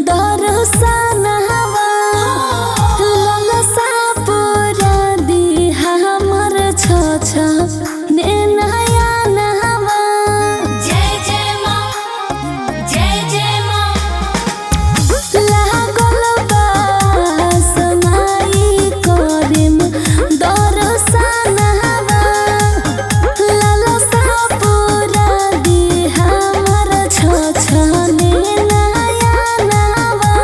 दर्शनवा ललसा पूरा दी हमर छ नया नहवा। जय जय माँ, जय जय माँ। लागल बा समाई करेम दर्शनवा ललसा पूरा दी हमर छ नया नहवा।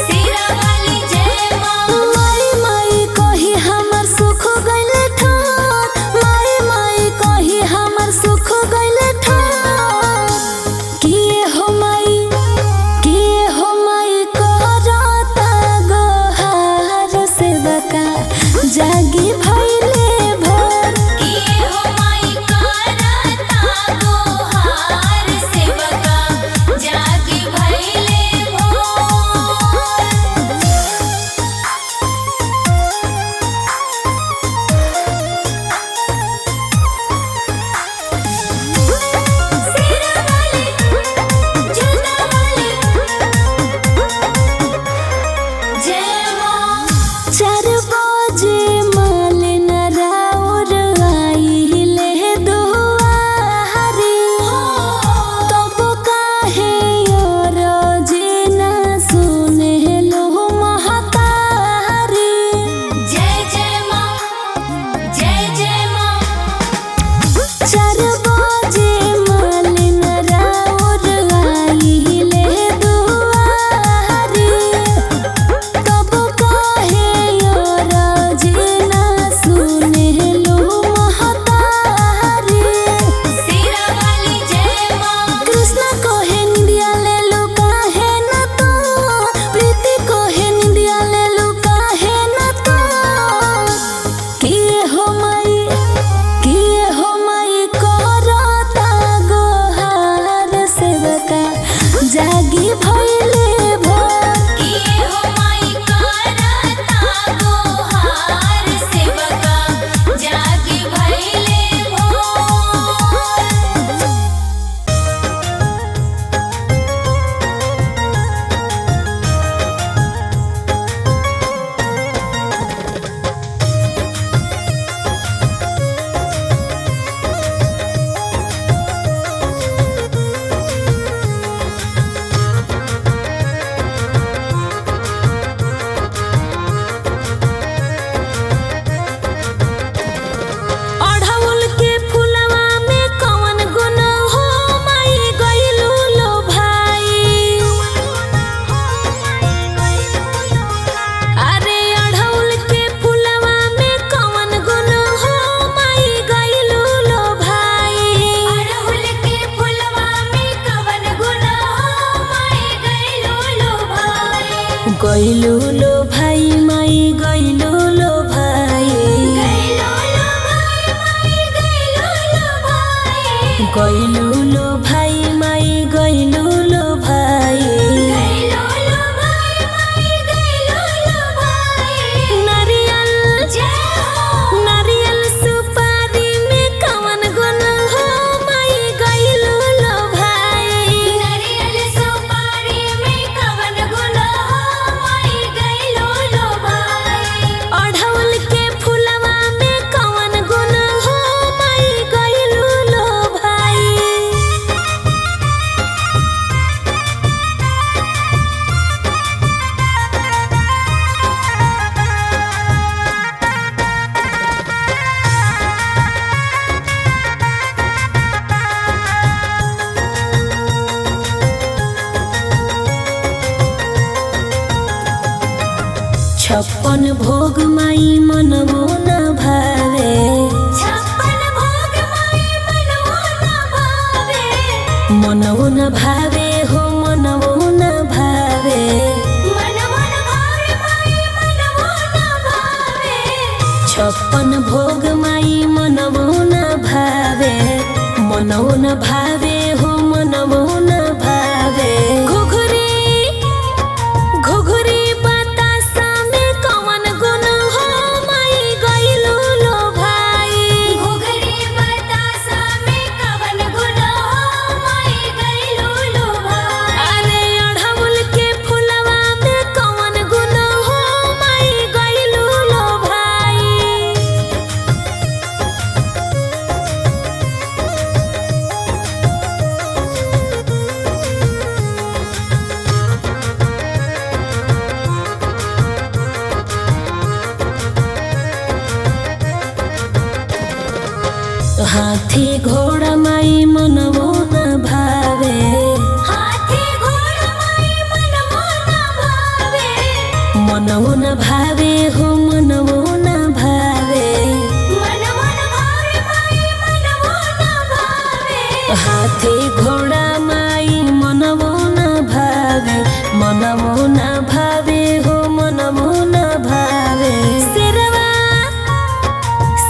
सिरा वाली जय माँ। माई माई कही हमर सुख गइल ठार, माई माई कही हमर सुख गइल ठार। किए हो माई करता गोहार सेवका जागी भइले भोर। किए हो माई करता गोहार सेवका जागी भइले भोर। सिरा वाली, जूता वाली जय माँ। 4 बजे मालिन राउर आइले दुआरी, तब काहे अरजी ना सुनेलो महतारी। जय जय माँ, जय जय माँ। 4 बजे मालिन राउर आइले दुआरी, तब काहे अरजी ना सुनेलो महतारी। सिरा वाली जय माँ। कृष्ण कोहे निंदिया ले लो काहे न तो, प्रीति कोहे निंदिया ले लो काहे न तो। किए हो माई करता गोहार सेवका जागी भइले भोर। किए हो माई करता गोहार सेवका जागी भइले भोर। अढ़उल के फुलवा में कवन गुण हो माई गइलू लो भाई। अरे अढ़उल के फुलवा में कवन गुण हो माई गइलू लो भाई। अड़हुल के फुलवा में कवन गुण हो माई गइलू लो भाई। गइलू लो भाई माई गइलू लो भाई। गइलू लो भाई माई गइलू लो भाई। गइलू लो भाई माई गइलू लो भाई। गइलू लो भाई माई गइलू लो भाई। नारियल जय हो। नारियल सुपारी में कवन गुण हो माई गइलू लो भाई। नारियल सुपारी में कवन गुण हो माई गइलू लो भाई। अढ़उल के फुलवा में कवन गुण हो माई गइलू लो भाई। छप्पन भोग माई मनवो न भावे। 56 भोग माई मनवो न भावे। मनवो न भावे हो मनवो न भावे। मनवो न भावे माई मनवो न भावे। 56 भोग माई मनवो न भावे। मनवो न भावे हो मनवो न भावे। घुघरी बतासा में कवन गुण हो माई गइलू लो भाई। घुघरी बतासा में कवन गुण हो माई गइलू लो भाई। अरे अढ़उल के हाथी घोड़ा माई मनवो न भावे, हाथी घोड़ा माई मनमो न भावे, मनवो न भावे हो मनवो न भावे। मनमो न भावे माई मनमो न भावे, हाथी घोड़ा माई मनवो न भावे, मनवो न भावे हो मनवो न भावे। सिरवा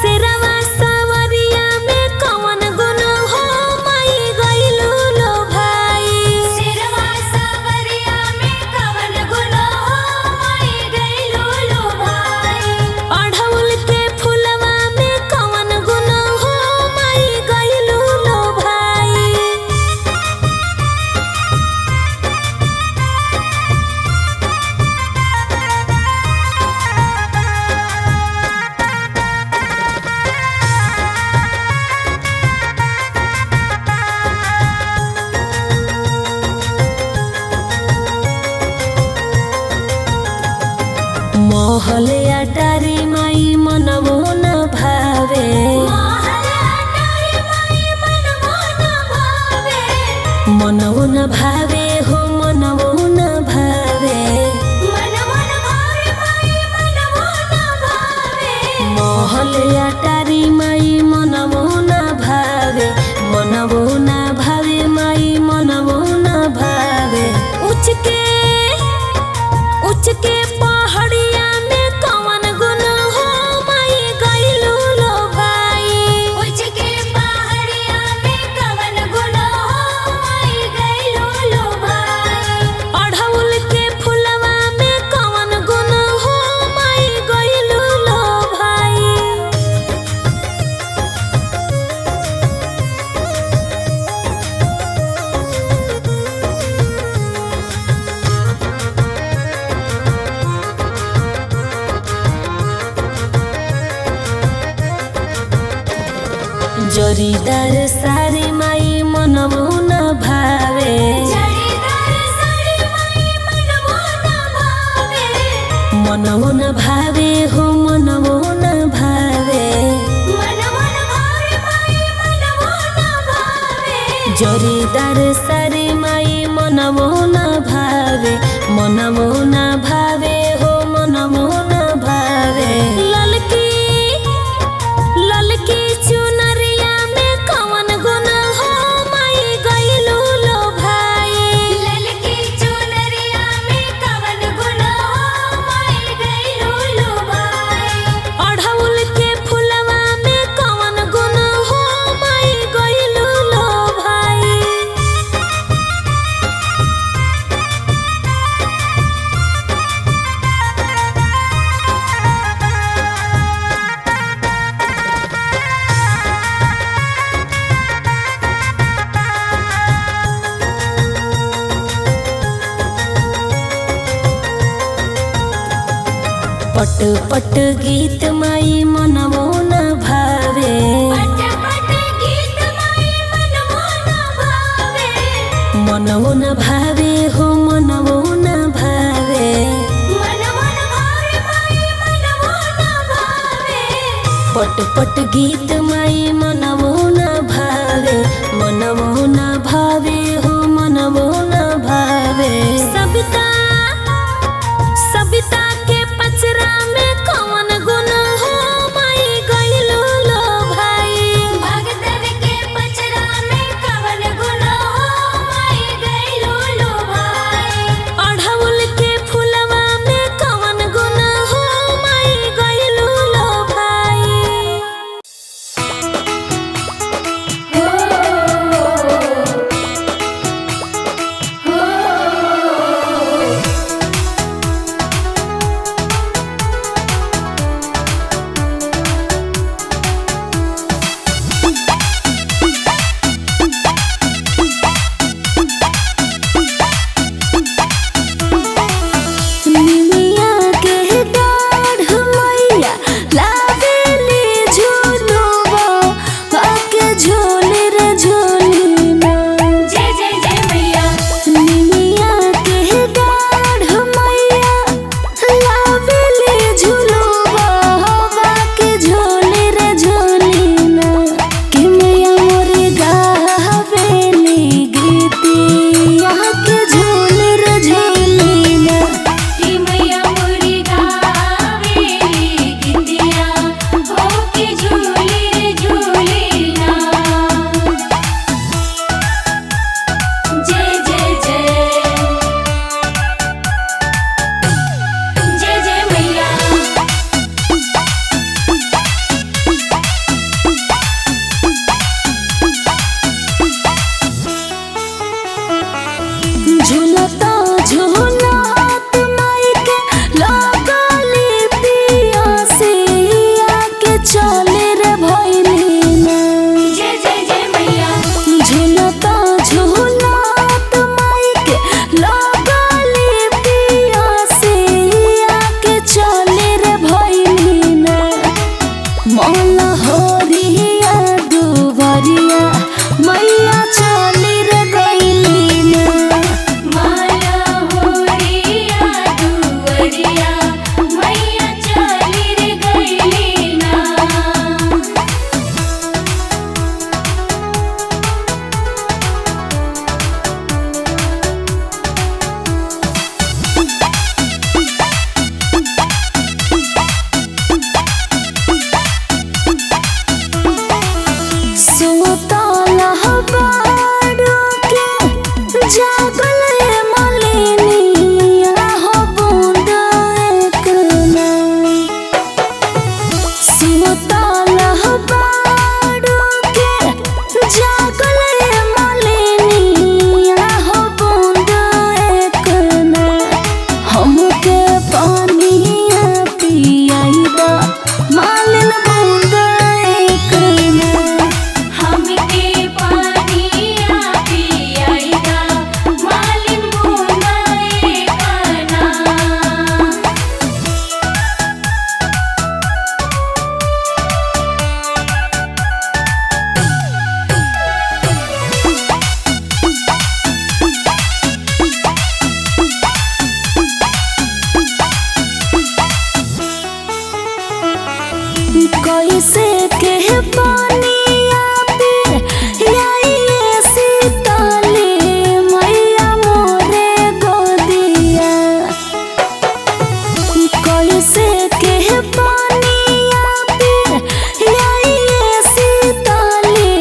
सिरवा सवरिया में कौन गुण हो माई गइलू लो भाई। सिरवा सावरिया में कवन गुण हो माई गइलू लो भाई। अढ़उल के फुलवा में कौन गुण हो माई गइलू लो भाई। महल अटारी माई मनवो न भावे, महल अटारी माई मनमो न भावे, मनवो न भावे हो मनवो न भावे। मनमो न भावे माई मनमो न भावे, महल अटारी माई मनवो न भावे, मनवो न भावे माई मनवो न भावे। उच के पहाड़िया में कौन गुण हो माई गइलू लो भाई। उच के पहाड़िया में कवन गुण हो माई गइलू लो भाई। अढ़उल के फुलवा में कौन गुण हो माई गइलू लो भाई। जोरीदार सारी माई मनवो न भावे, जड़ीदार साड़ी माई मनमो न भावे, मनवो न भावे हो मनवो न भावे। मनमो न भावे माई मनमो न भावे, जोरीदार सारी माई मनवो न भावे, मनवो न भावे हो मनवो न भावे। ललकी चुनरिया में कौन गुण हो माई गइलू लो भाई। ललकी चुनरिया में कवन गुण हो माई गइलू लो भाई। अढ़उल के फुलवा में कौन गुण हो माई गइलू लो भाई। पट पट गीत माई मनवो न भावे, पट पट गीत माई मनमो न भावे, मनवो न भावे हो मनवो न भावे। मनमो न भावे माई मनमो न भावे, पट पट गीत माई मनवो न भावे, मनवो न भावे हो मनवो न भावे। सबिता के पचरा में कौन गुण हो माई गइलू लो भाई। भगतन के पचरा में कवन गुण हो माई गइलू लो भाई। अढ़उल के फुलवा में कौन गुण हो माई गइलू लो भाई। कैसे के पानिया पे आइए सीताली मैया मोरे गोदिया। कैसे के पानिया पे आइए सीताली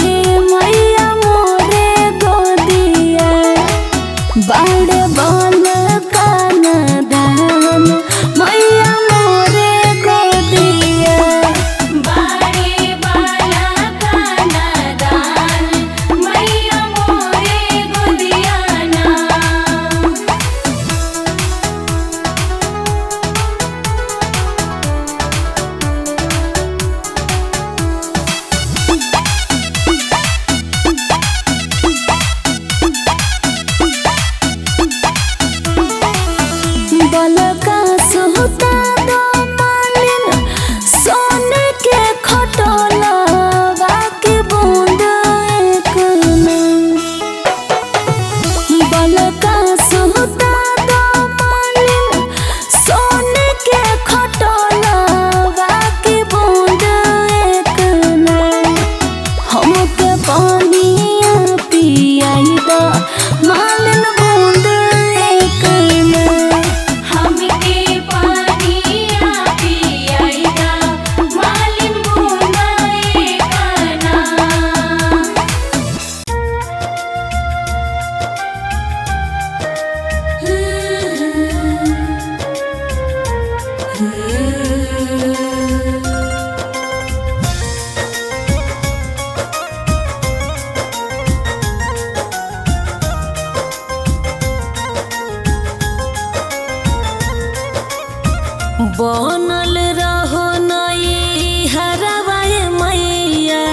मैया मोरे गोदिया। बाड़े बन कान दान मैया मोरे गोदिया। बाड़े बाला काना दान मैया मोरे गोदियाना। बलका सुता दो मालिन सोने के खटोला बाकी बूंद एक न। बलका सुता दो मालिन सोने के खटोला बाकी बूंद एक न। हमके पानिया पियाई दो मालिन बूंद एक न। हमके पानिया पियाइदा मालिन बूंदा एकाना। बनल रहो नई हरवाए मैया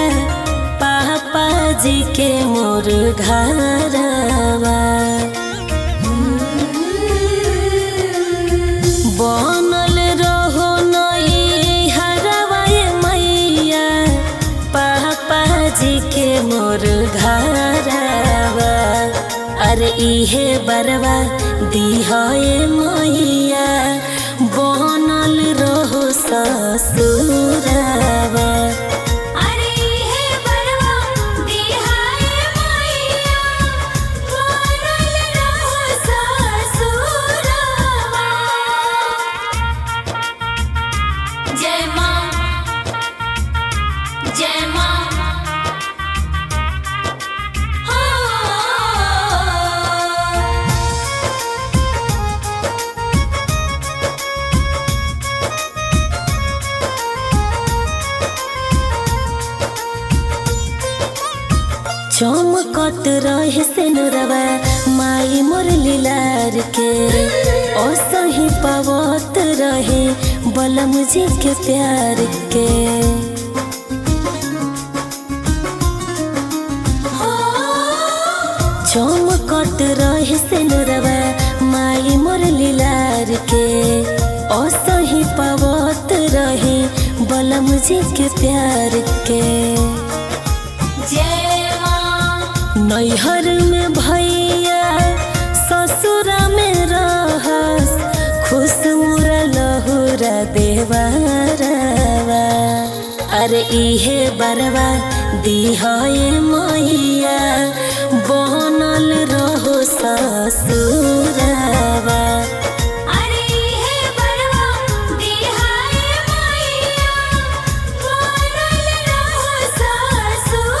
पापा जी के मोर घरवा। बनल रहो नई हरवाए मैया पापा जी के मोर घरवा। अरे इहे बरवा दिहए मैया बनल रहो ससुरवा। अरे हे बरवा दिहाए मैया बनल रहो ससुरवा। जय माँ जय माँ। चमकत रहे सिनुरवा माई मोर लीलार के। असही पावत रहे बलम जी के प्यार के। चमकत रहे सिनुरवा माई मोर लीलार के। असही पावत रहे बलम जी के प्यार के। जय नैहर में भैया ससुरा में रहस खुश मुरा लहुरा देवरवा। अरे इहे बरवा दिहए मैया बनल रहो ससुरवा। अरे हे बरवा दिहाए मैया बनल रहो ससुरवा।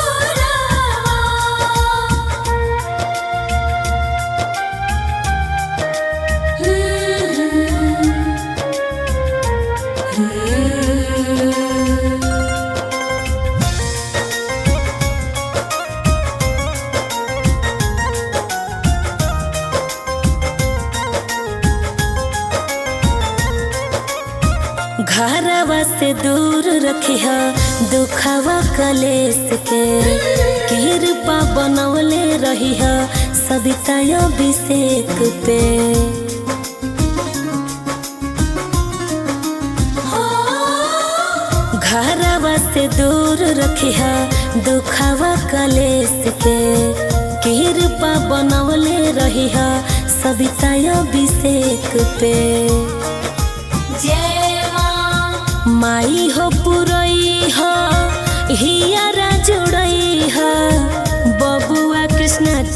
घरवा से दूर रखिह दुखवा कलेस के। कृपा बनवले रहिह सविता अभिषेक पे। घरवा से दूर रखिह दुखवा कलेस के। कृपा बनवले रहिह सविता अभिषेक पे। जय माँ माई हो पुरई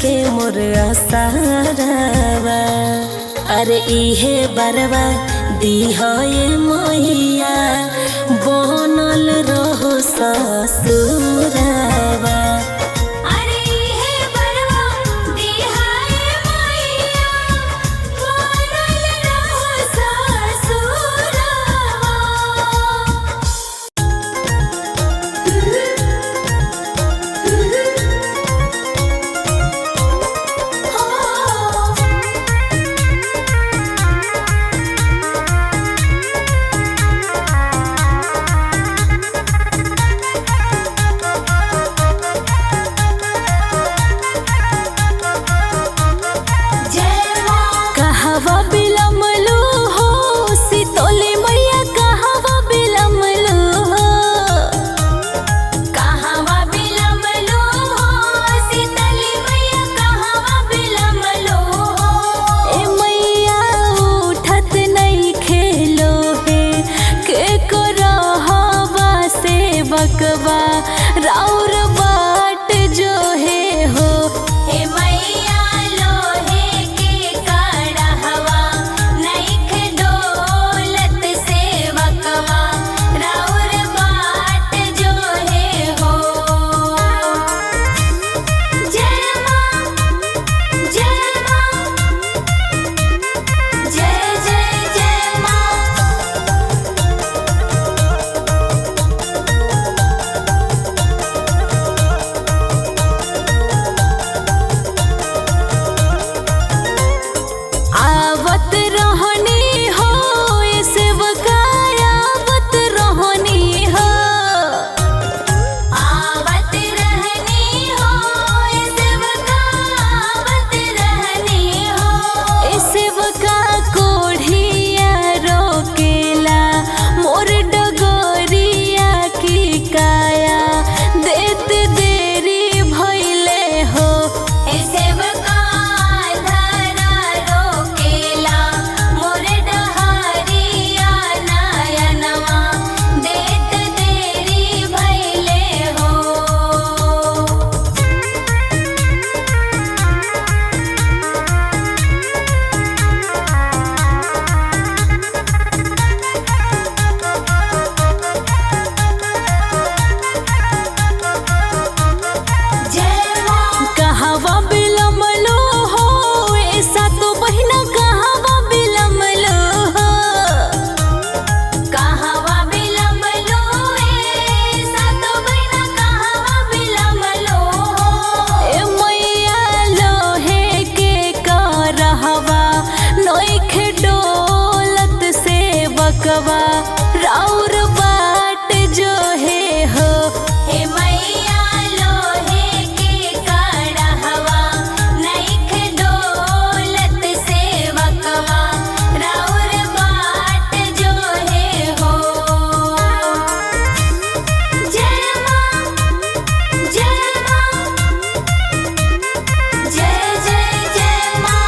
के मोर आसारावा। अरे इहे बरवा दिहए मैया बनल रहो ससुरावा। अरे हे बरवा दिहाए मैया बनल रहो ससुरावा। कहवा बिलमलू हो सितोली मैया, कहवा बिलमलू हो। कहवा बिलमलो हो सीतली मैया कहवा बिलमलो हो। ए मैया उठत नहीं खेलो है के को रहवा से बकवा राउर बाट जो है हो। हे मैया लोहे के कड़हवा नइख डोलत सेवकवा राउर बाट जो है हो। जय माँ जय माँ जय जय जय माँ। आवत रहनी हो ए सेवका आवत रहनी हो। आवत रहनी हो ए सेवका आवत रहनी हो। ए सेवका कोढ़िया रोकेला मोर डगोरिया की काया देत देरी भइले हो। ए सेवका धरा रोकेला मोर डहरिया नयनवा देत देरी भइले हो। जय माँ कहवा बिलमलो हो ऐसा तो बहिना कहवा बिलमलो हो। कहवा बिलमलो ए सातो बहिना कहवा बिलमलो हो। ए मैया लोहे के करहवा नइख डोलत से बकवा राउर बाट जो है हो। हे मैया लोहे के कड़हवा नइख डोलत सेवकवा राउर बाट जो है हो। जय माँ जय माँ जय जय जय माँ।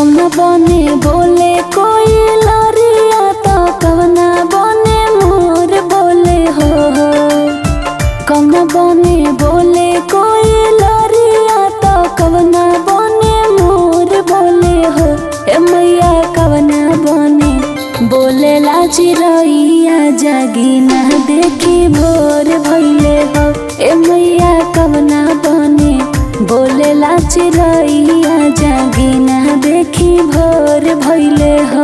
कौना बने बोले कोई लरिया तो कवना बने मोर बोले हो। कौना बने बोले कोई लरिया तो कवना बने मोर बोले हो। ए मैया कवना बने बोले ला चिरैया जागी ना देखी भोर भइले हो। ए मैया कवना बने बोले ला चिरैया जागी ना देखी भोर भइले हो।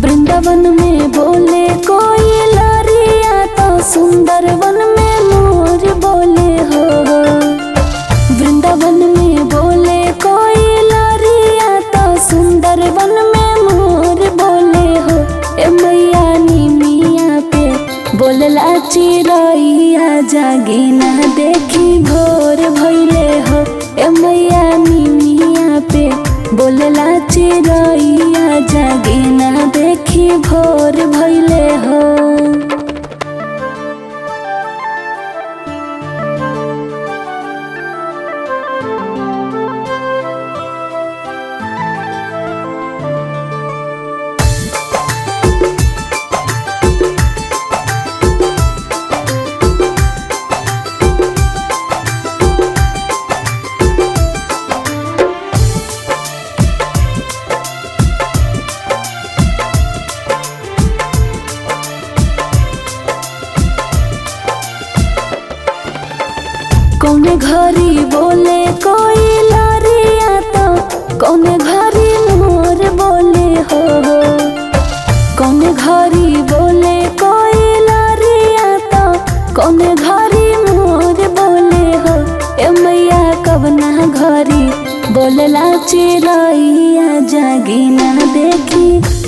वृंदावन में बोले कोई लरिया तो सुंदर वन में मोर बोले हो। वृंदावन में बोले कोई लरिया तो सुंदर वन में मोर बोले हो। ए मैया निमिया पे बोलला चिरैया जागी ना देखी भोर भइले हो। ए मैया निमिया पे बोलला चिरैया जागी ना देखी भोर भइले हो। कौने घरी बोले कोई लरिया तो कौने घरी मोर बोले हो। कौने घरी बोले कोई लरिया तो कौने घरी मोर बोले हो। ए मैया कवना घरी बोलला चिरैया जागी ना देखी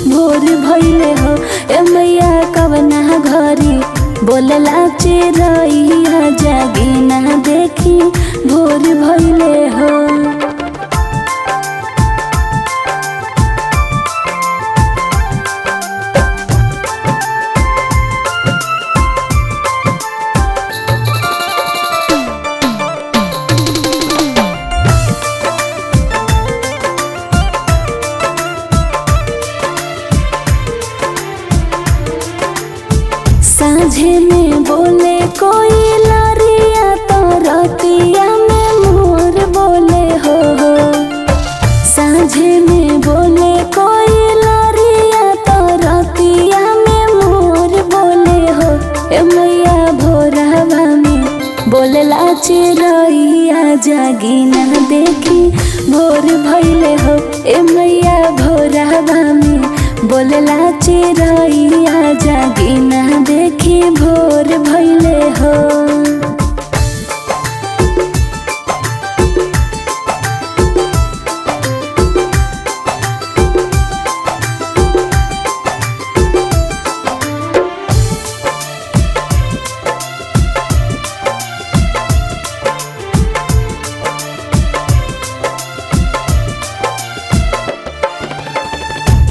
भोर भइले हो। ए मैया कवना घरी बोलला चिरैया जागी ना देखी भोर भइले हो। साँझे में बोले कोई लरिया तो रतिया में मोर बोले हो। साँझे में बोले कोई लरिया तो रतिया में मोर बोले हो। ए मैया भोरवा में बोलला चिरैया जागी ना देखी भोर भइले हो। ए मैया भोरवा में बोलला चिरैया जागी ना देखी भोर भइले हो।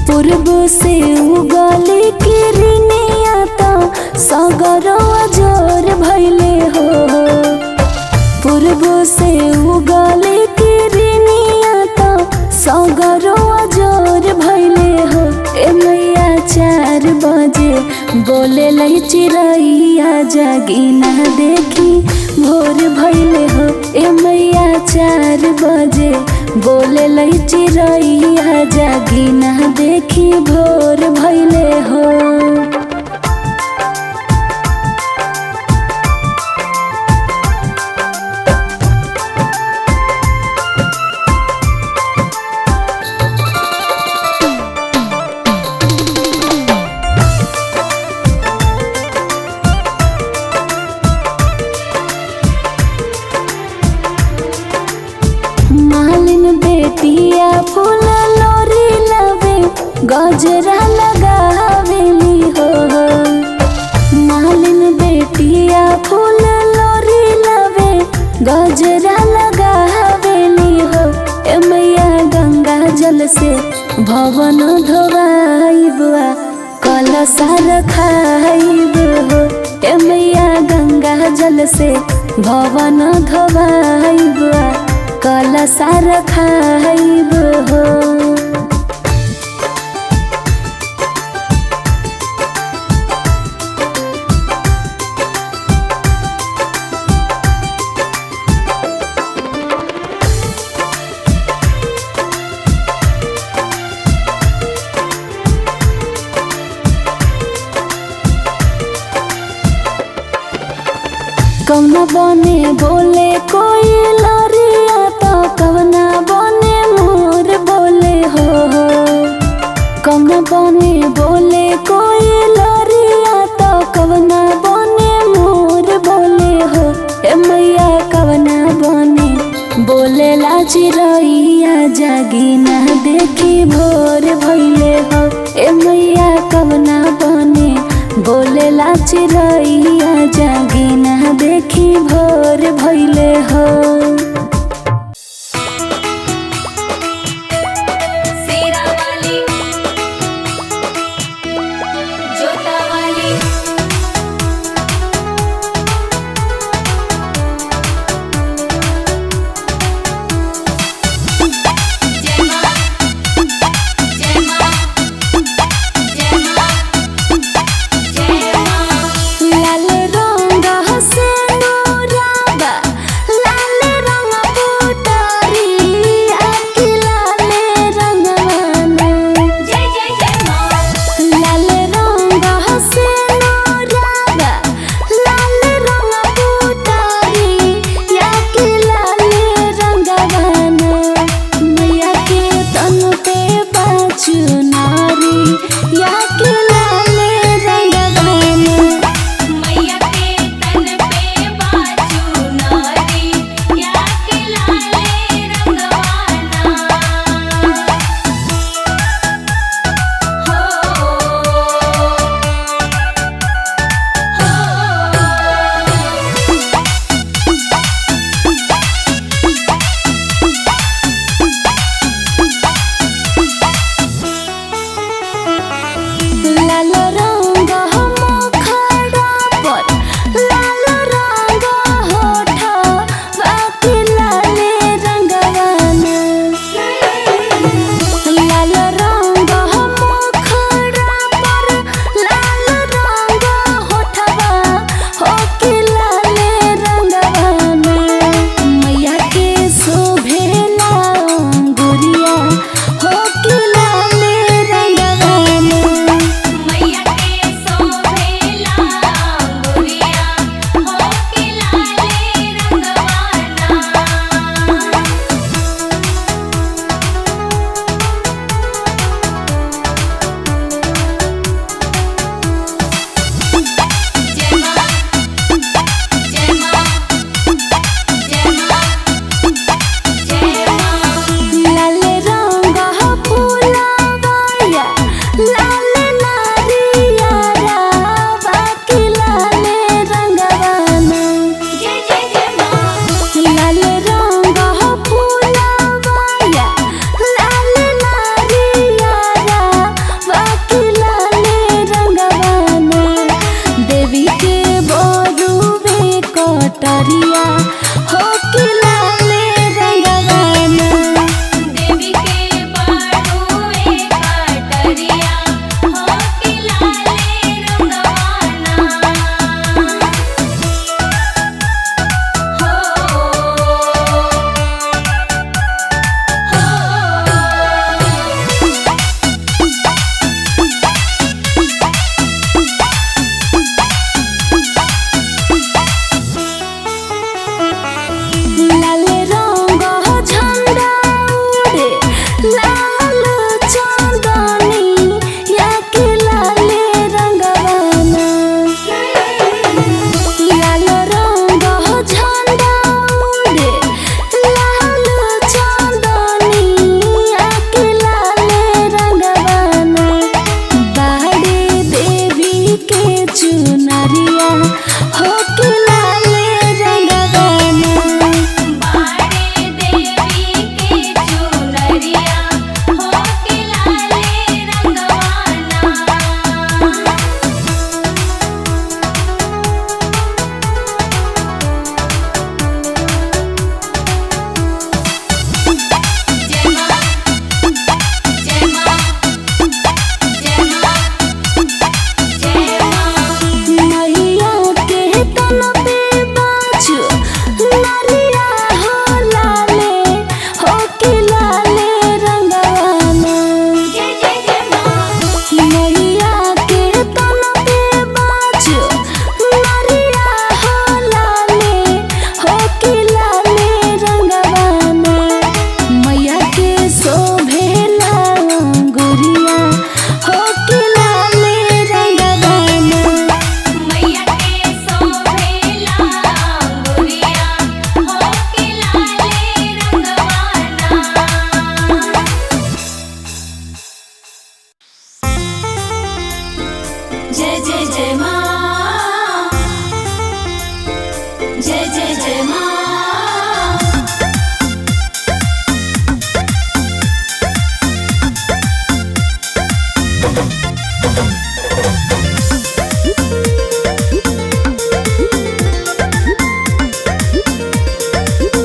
पूर्व से उगली किरनिया तो सगरवा जोर भइले हो। पूर्व से उगली किरनिया तो सगरवा जोर भइले हो। ए मैया 4 बजे बोले लै चिरैया जागी ना देखी भोर भइले हो। ए मैया 4 बजे बोले लै चिरैया जागी ना देखी भोर भइले हो। बेटिया फूल लोरी लवे गजरा लगावेली। सार खाइब हो ए मैया गंगा जल से भवन धोवाइब कल सार खाइब हो। कवना बने बोले कोई लरिया तो कवना बने मोर बोले हो। कवना बने बोले कोई लरिया तो कवना बने मोर बोले हो। ए मैया कवना बने बोले ला चिरैया जागी ना देखी भोर भइले हो। ए मैया कवना बने बोले ला चिरैया जागी ना देखी भोर भइले हो। शेरा वाली जोता वाली जय मां जय मां जय मां जय मां। लाल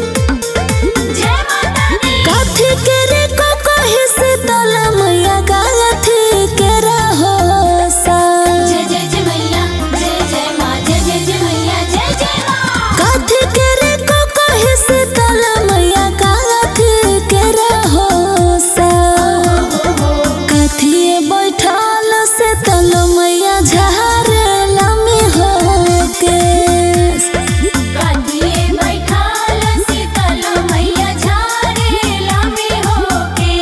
जय माता दी। काथी के रे को कहे शीतल मैया गाथी के रहो सा। जय जय जय मैया जय जय माँ जय जय जय मैया जय जय माँ। काथी के रे को कहे शीतल मैया गाथी के रहो सा। काथी बैठल शीतल मैया झारेला में होके। कांधिए बैठाल शीतल मैया झारेला में होके।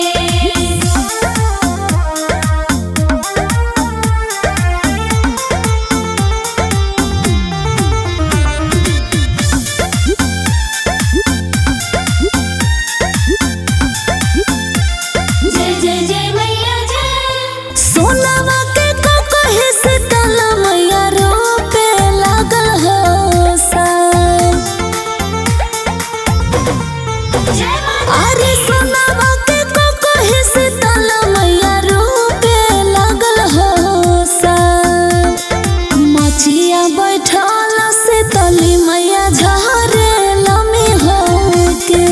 जय जय जय मैया जय। सोनावा के को कहे शीतल मैया रोपे लागल हो सा। जय माता। अरे सोनावा के को कहे शीतल मैया रोपे लागल हो सा। मचिया बैठल शीतली मैया झारेला में होके।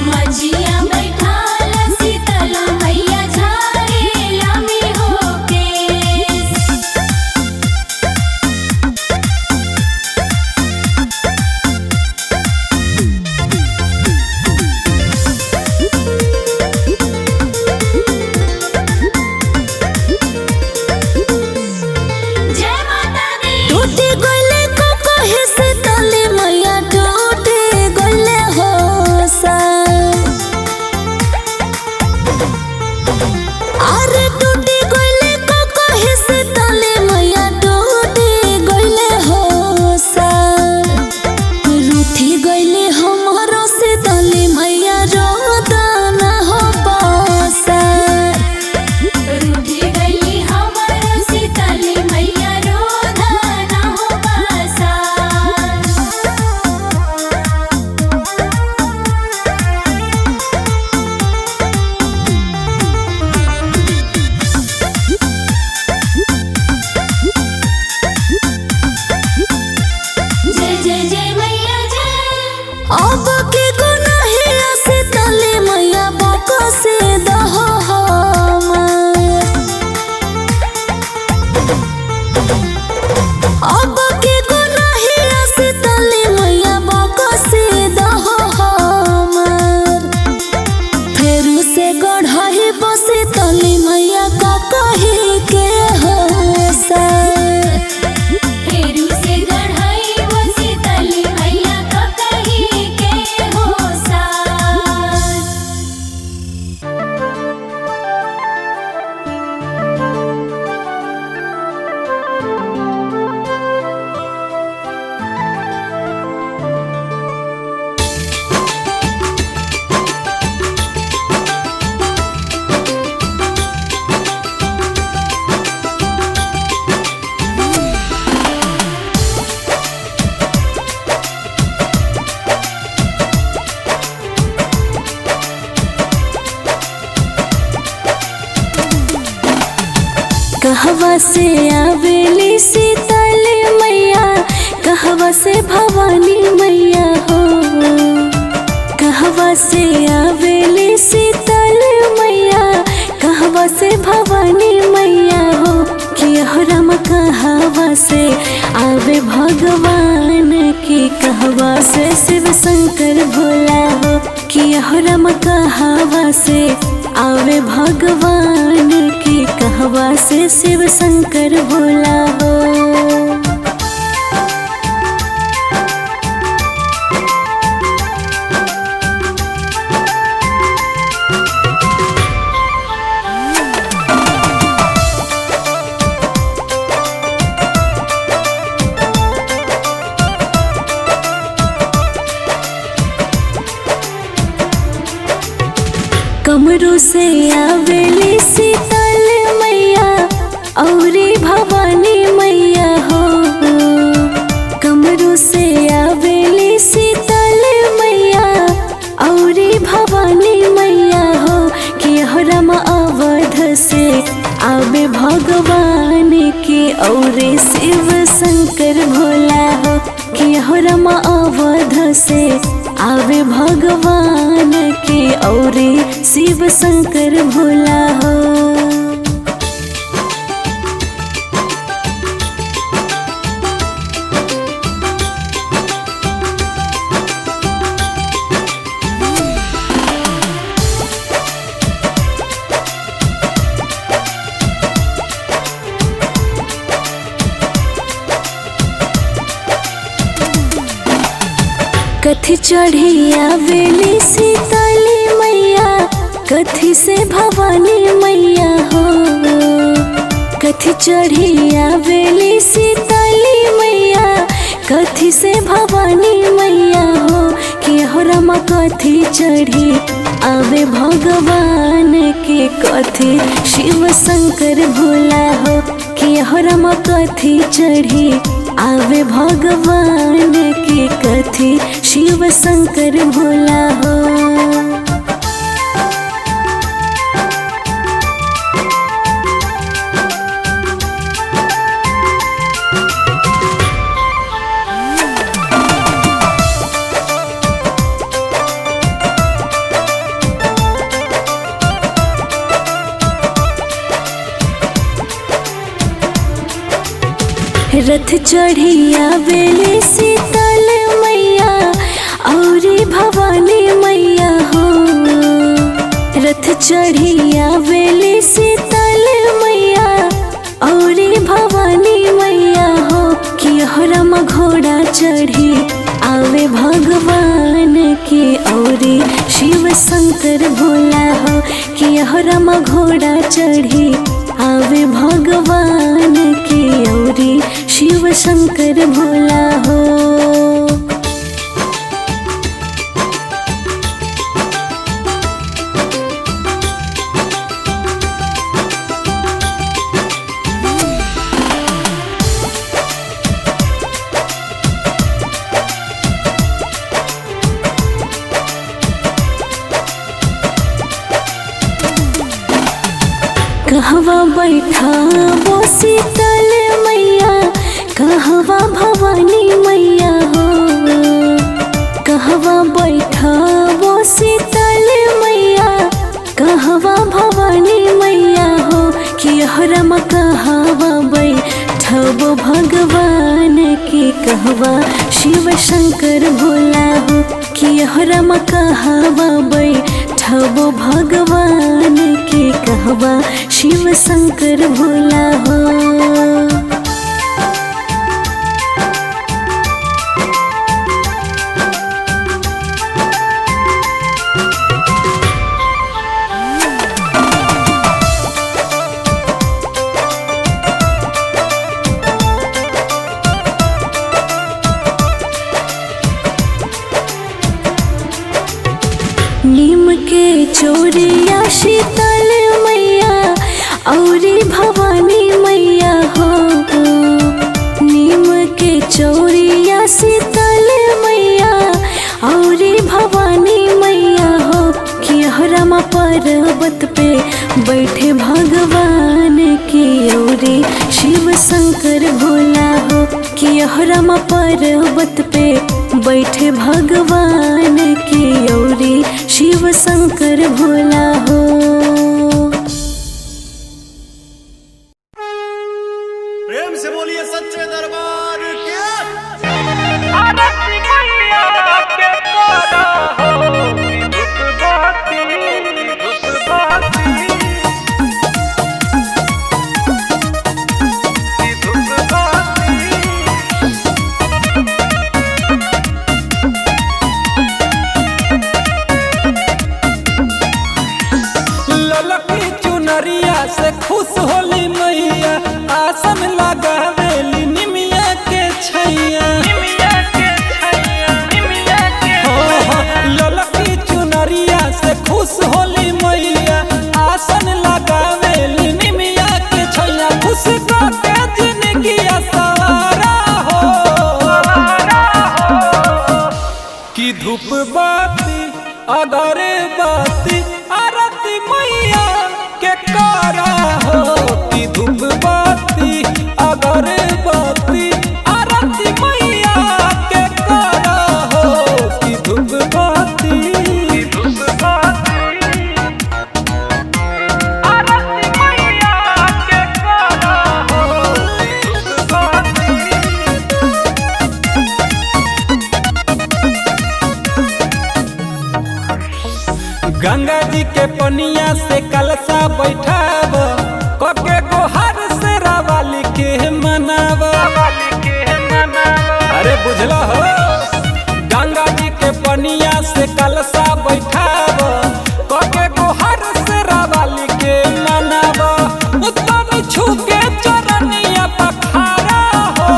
मझिया बैठाल शीतल मैया झारेला में होके। जय माता दी। टूटी गइले को कहे शीतली मैया टूटी गइले हो सा। अरे टूटी गइले को कहे शीतली मैया टूटी गइले हो सा। रूठी गइले हमरो शीतली मैया रोदन हो पासा। रूठी गइली हमर शीतली मैया रोदन हो पासा। जय जय जय मैया जय। अब के गुनाहिया शीतली मैया बको से दहो हमर। अब के गुनाहिया शीतली मैया बको से दहो हमर। फेरू से गढ़ही शीतली मैया का कही के हो सा। फेरू से गढ़ई वो शीतली मैया का कही के हो सार। कहवा से आवेली शीतली मैया, कहवा से भवानी मैया हो। कहवा से आवेली शीतली मैया, कहवा से भवानी मैया हो। किया राम कहवा से आवे भगवान की, कहवा से शिव शंकर भोला हो। किया राम कहवा से आवे भगवान की, कहवा से शिव शंकर भोला हो। कमरू से आवेली शीतल मैया औरी भवानी मैया हो। कमरू से आवेली शीतल मैया औरी भवानी मैया हो। कि राम अवध से आवे भगवान के और शिव शंकर भोला हो कि हो रमा अवध से आवे भगवान के और शिव शंकर भोला हो। कथी चढ़ी आवेली सीताली मैया, कथी से भवानी मैया हो। कथी चढ़ी आवेली सीताली मैया, कथी से भवानी मैया हो कि हो रमा कथी चढ़ी आवे भगवान के, कथी शिव शंकर भोला हो कि हो रमा कथी चढ़ी आवे भगवान के, कथी शिव शंकर भोला हो। रथ चढ़ी आवेली शीतल मैया और भवानी मैया हो। रथ चढ़ी आवेली शीतल मैया और भवानी मैया हो कि हो रमा घोड़ा चढ़ी आवे भगवान के और शिव शंकर भोला हो कि हो रमा घोड़ा चढ़ी आवे भगवान के और शिव शंकर भोला हो। कहवा बैठा वो शीतल मैया, कहवा भवानी मैया हो। कहवा बैठा वो शीतल मैया, कहवा भवानी मैया हो कि हो रमा कहवा बैठब भगवान के, कहवा शिव शंकर भोला हो कि हो रमा कहवा बैठब भगवान के, कहवा शिव शंकर भोला हो। नीम के चोरिया शीतल मैया और भवानी मैया हो। नीम के चोरिया शीतल मैया और भवानी मैया हो कि हो रमा पर्वत पे बैठे भगवान के और शिव शंकर भोला हो कि हो रमा पर्वत पे बैठे भगवान के और शिव शंकर भोला हो। प्रेम से बोलिए सच्चे दरबार के। ललकी चुनरिया से खुश होली मैया, आसन लगावेली निमिया के छैया। ललकी चुनरिया से खुश होली मैया, आसन लगावेली निमिया के छैया। खुश के जिंदगी सवारा हो कि धूप बाती अगरे बाती आरती मैया के करा हो कि धूप के पनिया से कलसा बैठाब कके गोहर से रावाली के मनाब। अरे बुझला हो, गंगा जी के पनिया से कलसा बैठाब कके गोहर से रावाली के मनाब। उत्तम छू के चरनिया पखारा हो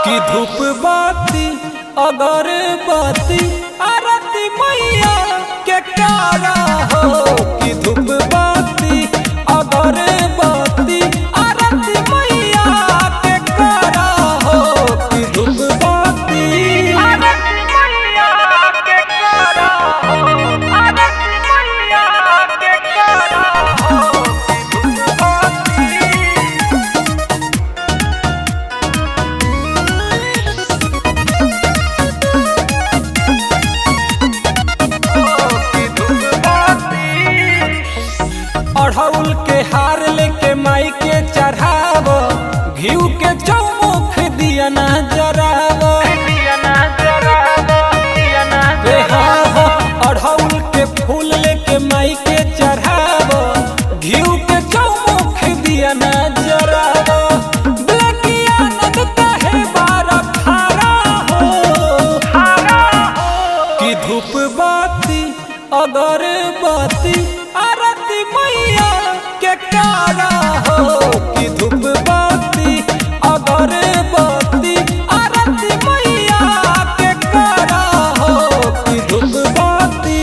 कि धूप बाती अगरबत्ती आरती मैया के कारा हो कि धूप बाती अगरबत्ती आरती मैया के कारा हो कि धूप बाती आरती मैया के कारा हो, आरती मैया के कारा हो कि धूप बाती। अढ़ौल के हार लेके माई के चढ़ाव घीव के चौमुख दिया ना जराव। अढ़ौल के फूल लेके माई के चढ़ाव घीव के चौमुख दिया ना जराव। ब्लैकिया नद कहे बार खारा हो कि धूप बाती अगरबत्ती आरती मैया के कारा हो कि धूप बाती अगरबत्ती आरती मैया के कारा हो कि धूप बाती।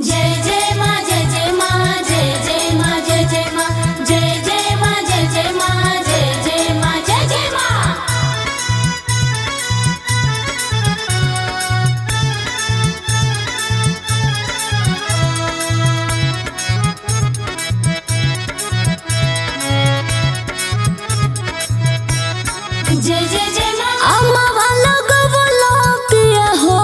जय जय माँ जय जय माँ जय जय माँ जय जय माँ जय जय माँ जय जय माँ जय जय माँ जय जय माँ। जय जय जय माँ। अम्मा वाला गवला पिया हो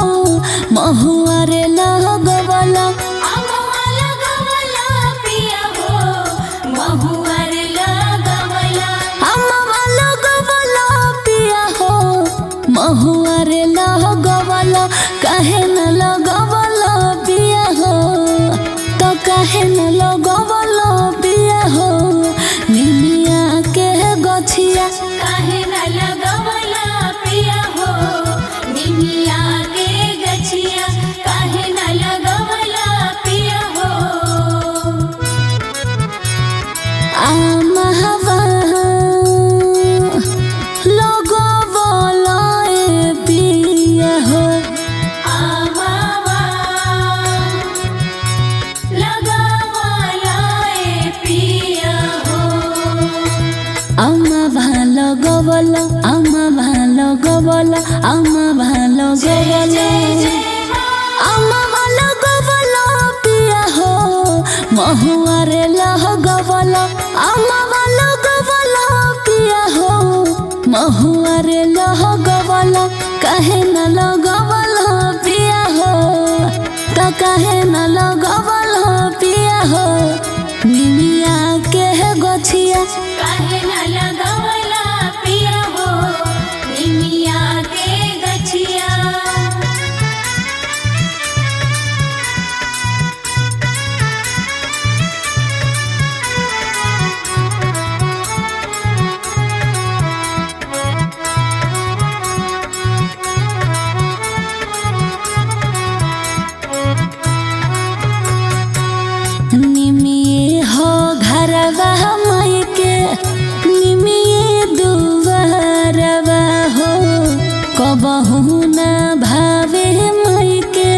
महुआ रे लगवला। अम्मा लगवला पिया हो महुआ रे लगवला। अम्मा वाला गवला पिया हो महुआ रे लगवला। काहे न लगवला पिया हो तो काहे न लगवला पिया हो निमिया के गछिया। काहे न लगवला पिया हो निमिया के गछिया। काहे न लगवला पिया हो। आमहवा लगवला ए पिया हो। आमावा लगवला ए पिया हो। अम्मा भालो गवला अम्मा भालो गवला अम्मा भालो गवला। अम्मा भालो गवला पिया हो महुआ रे लगवला। अम्मा भालो गवला पिया हो महुआ रे लगवला। काहे न लगवला पिया हो तो काहे न लगवला पिया हो निमिया के गछिया। काहे न लगवला पिया हो निमिया के गछिया। निमिये हो घरवा माई के निमिये दुआरवा हो कबहू न भावे माई के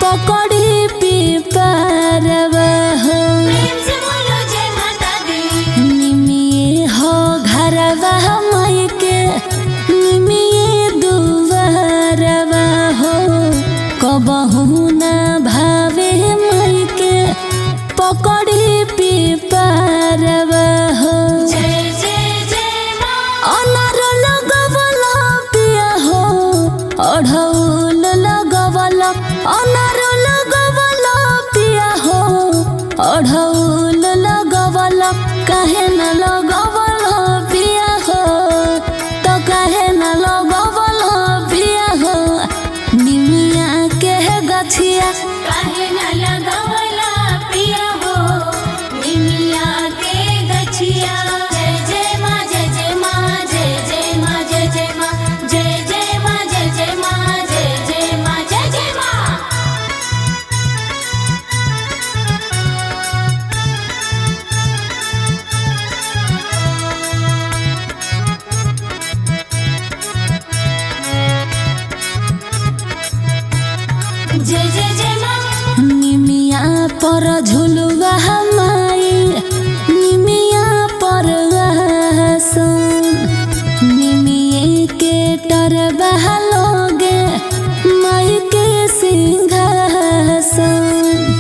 पकड़ी पिपारवा हो। प्रेम से बोलो जय माता दी। निमिये हो घरवा माई के निमिये दुआरवा हो कबहू न भावे माई के पकड़ी पिपारवा हो। जय जय जय माँ। अनार लगवला पिया हो अढ़ौल लगवला। अनार लगवला पिया हो अढ़ौल लगवला। काहे न लगवला पिया हो तो काहे न लगवला पिया हो निमिया के गछिया। गछिया जय जय माँ जय जय माँ जय जय माँ जय जय माँ जय जय माँ जय जय माँ जय जय माँ जय जय माँ। जय जय जय माँ। निमिया पर झुलुआ हमाई निमिया पर आसन निमिये के टरबा लोगे माई के सिंहासन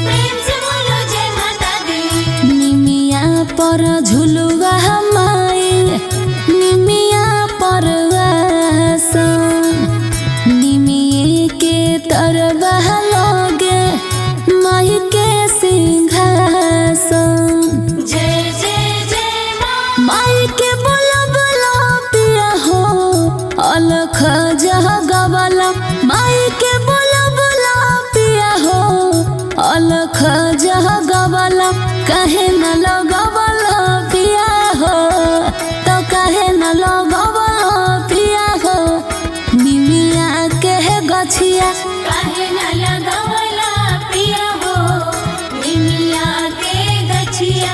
प्रेम से बोलो जय माता दी। निमिया पर झुलुआ हमाई निमिया पर आसन निमिये के तरबा लोगे माई के सिंहासन जय जय जय माँ। माई के बोलो बोलो पिया हो अलख जगवला माई के बोलो बोलो पिया हो अलख जगवला कहे न लगवला पिया हो तो कहे न लगवला पिया हो निमिया के गछिया काहे न लगावला पिया हो निमिया के गछिया।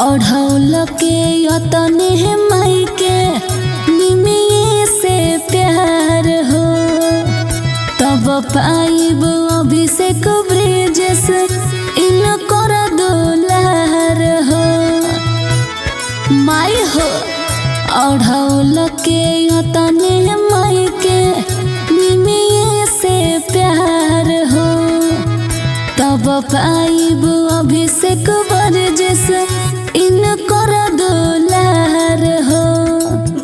ओढ़ौल के यतने माई के निमिये से प्यार हो तब पाइब अभिषेक ब्रिजेश इन कर दुलार हो माई हो ओढ़ौल के यतने माई के निमिये से प्यार हो तब पाइब अभिषेक ब्रिजेश इन कर दुलार हो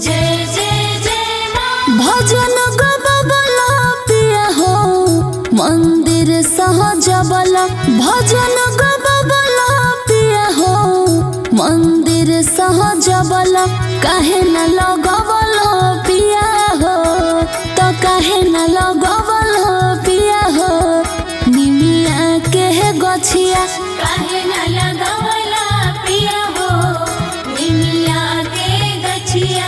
जय जय जय माँ। भजन गबला पिया हो मंदिर सहजबला भजन गबला पिया हो मंदिर सहजबला काहे न लगवला पिया हो तो काहे न लगवला पिया हो निमिया के गछिया काहे न लगावला पिया हो निमिया के गछिया।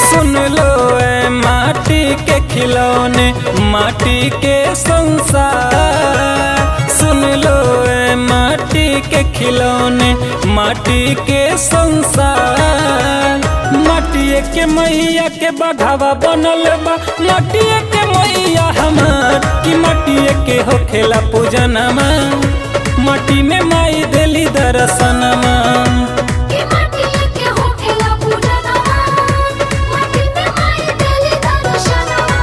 सुन लो ए माटी के खिलौने माटी के संसार सुन लो ए माटी के खिलौने माटी के संसार माटिए के मैया के बघावा बनल बा माटिए के मैया हमार कि माटिए के होखेला पूजनमा माटी में माई देली दर्शनमा के माटी के होखेला पूजनमा माटी में माई देली दर्शनमा।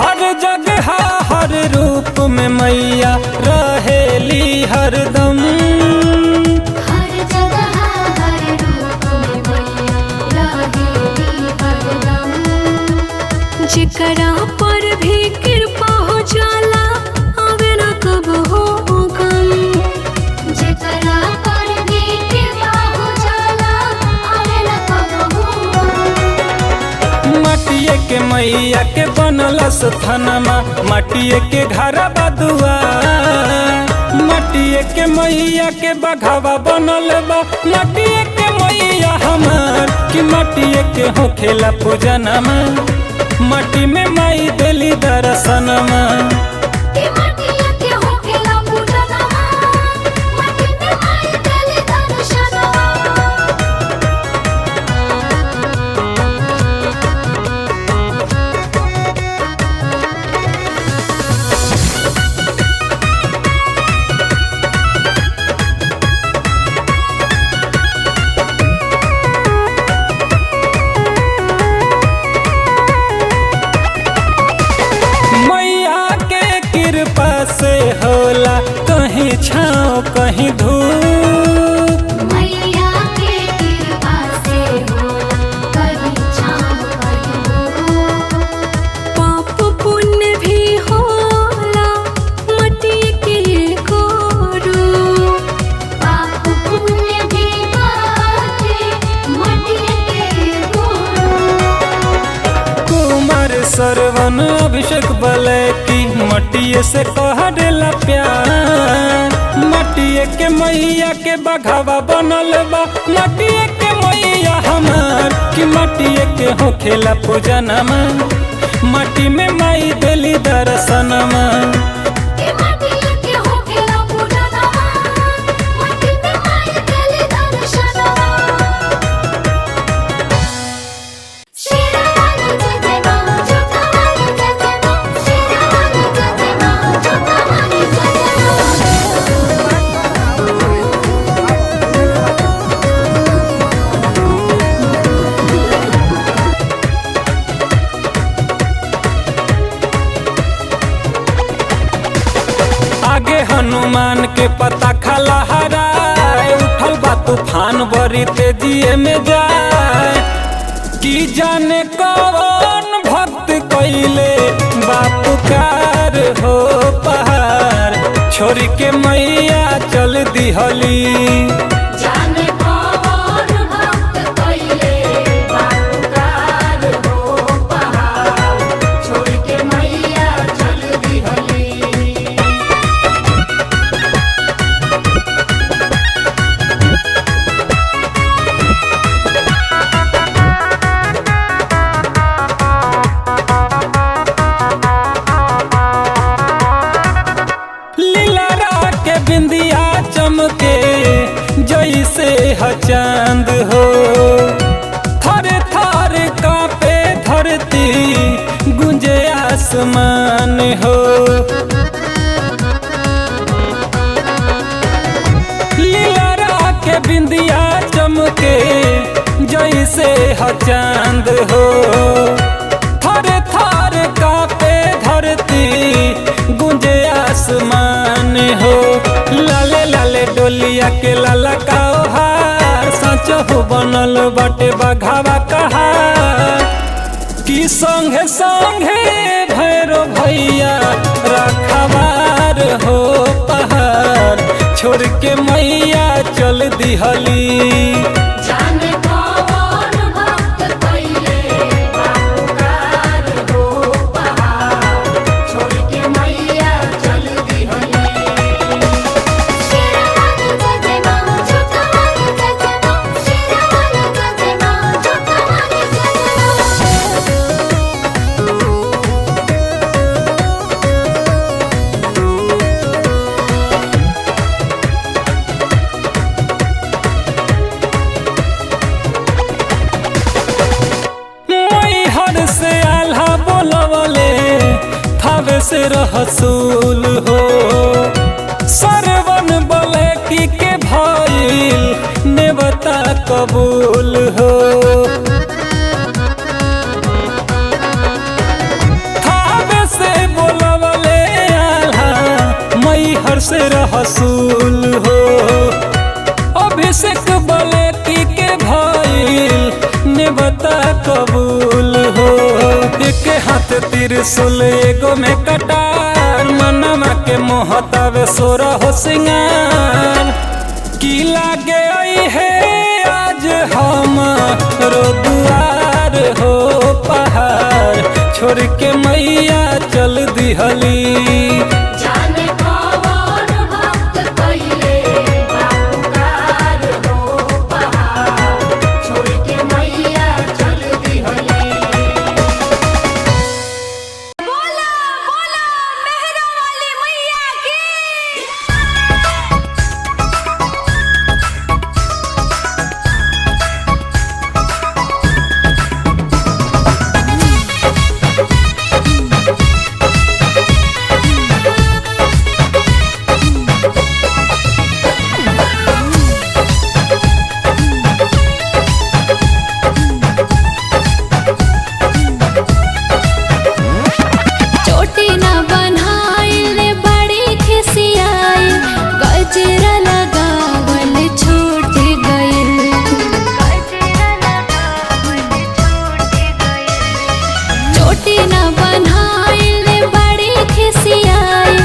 हर जगह हर रूप में मैया रहेली हरदम हर जगह हर रूप में मैया रहेली हरदम। जेकरा पर भी कृपा हो जाला आवे न कब हो गम जेकरा पर भी कृपा हो जाला आवे न कबहू। माटिए के मैया के बनल स्थानमा माटिए के घर बदुआ माटिए के मैया के बघावा बनल बा माटिए के मैया हमार कि माटिए के होखेला पूजनमा माटी में माई देली दर्शनमा के माटी के होखेला पूजनमा माटी में माई देली दर्शनमा। सरवन अभिषेक बले की मटिए से कह देला प्यार। मटिए के मैया के बघावा बनल बा, मटिए के मैया हमार कि मटिए के होखेला पूजनमा, मटी में माई देली दर्शनमा। आगे हनुमान के पता खला हराए, उठल बा तूफान बड़ी तेजिए में जाए। की जाने कौन भक्त कइले बापुकार हो पहाड़, छोड़ के मैया चल दिहली। जाने कौन भक्त कइले बापुकार हो पहाड़, छोड़ के मैया चल दिहली। बिंदिया चमके जैसे चांद हो, थर थर कांपे धरती गुंजे आसमान हो। लीला के बिंदिया चमके जैसे चांद हो, थर थर कांपे धरती गुंजे आसमान हो। लाले लाले डोलिया के लाला का हार, सच हो बनल बाटे बघावा कहा। कि संगे संगे भैरो भैया रखवार हो पहाड़, छोड़ के मैया चल दिहली। जाने कौन भक्त कइले बापुकार हो पहाड़, छोड़ के मैया चल दिहली। से आल्हा बोलवले थावे से रहसूल हो, सरवन बोले की के भइल नेवता कबूल हो। थावे से बोलवले आल्हा मैहर से रहसूल हो, अभिषेक बोले की के भइल नेवता कबूल हो। एक हाथ त्रिशूल एगो में कटार, मनमा के मोहतावे सोरा हो सिंगार। की लागे आई है आज हम रो दुआर हो पहाड़, छोड़ के मैया चल दिहली। जाने कौन भक्त कइले बापुकार हो पहाड़, छोड़ के मैया चल दिहली। बोला बोला मेहरा वाली मैया की। चोटी न बनाइल बड़ी खिसियाई, गजरा लगावल छूट गइल। चोटी न बनाइल बड़ी खिसियाई,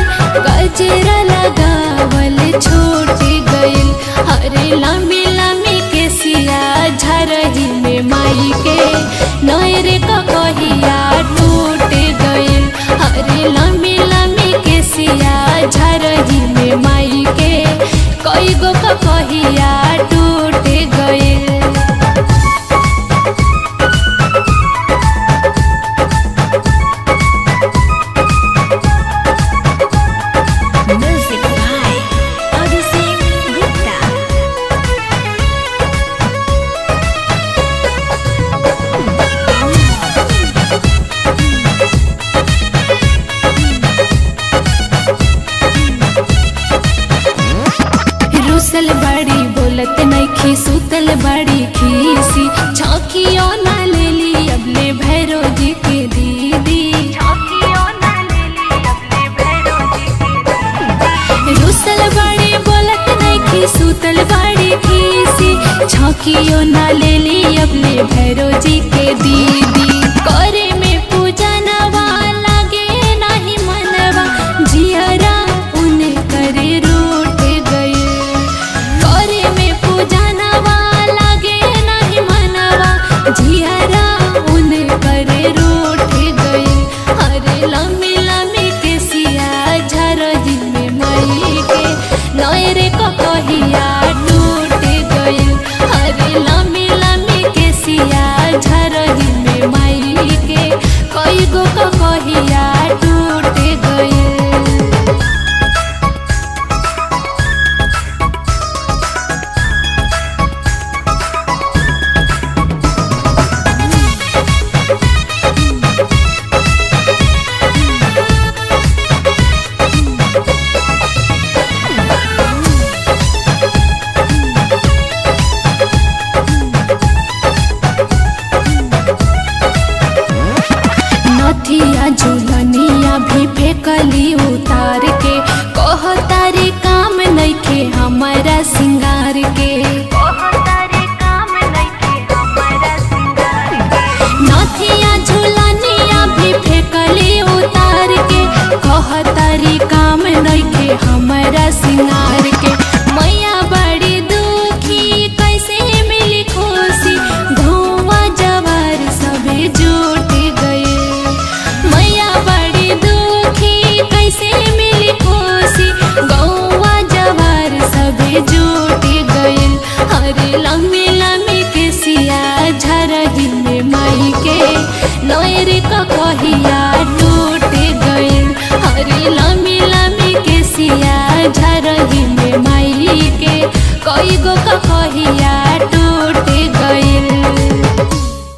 गजरा लगावल छूट गइल। अरे लंबी लंबी केसिया झरही में माई के नैर का कहिया टूट छकियो ना ले ली अपने भैरो जी के दीदी करे में पूजा नवा लागे नहीं मनवा जियरा उन्हें करे रूठ गए करे में पूजा नवा लागे नहीं मनवा जियरा उन्हें करे रूठ गए अरे लम्बी लम्बी के सिया झर जी में मई के नयरे को कहिया टूट गए अरे लम्बी लम्बी के सिया झरही में माई के कई गो को कहिया टूट गए नथिया झुलनिया भी फेंकली